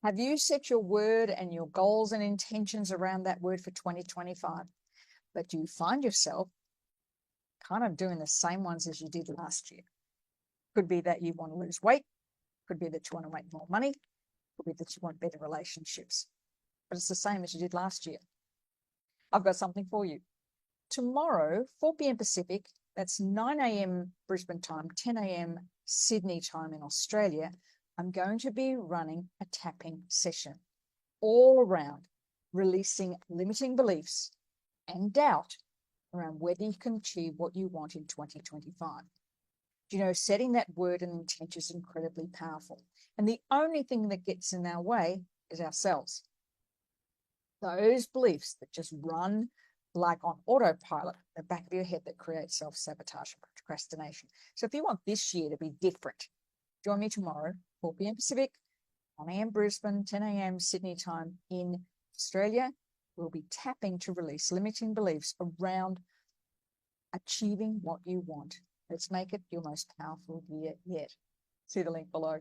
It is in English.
Have you set your word and your goals and intentions around that word for 2025? But do you find yourself kind of doing the same ones as you did last year? Could be that you want to lose weight. Could be that you want to make more money. Could be that you want better relationships. But it's the same as you did last year. I've got something for you. Tomorrow, 4 p.m. Pacific, that's 9 a.m. Brisbane time, 10 a.m. Sydney time in Australia, I'm going to be running a tapping session all around releasing limiting beliefs and doubt around whether you can achieve what you want in 2025. Do you know, setting that word and intent is incredibly powerful. And the only thing that gets in our way is ourselves. Those beliefs that just run like on autopilot in the back of your head that create self-sabotage and procrastination. So if you want this year to be different, join me tomorrow, 4 p.m. Pacific, 1 a.m. Brisbane, 10 a.m. Sydney time in Australia. We'll be tapping to release limiting beliefs around achieving what you want. Let's make it your most powerful year yet. See the link below.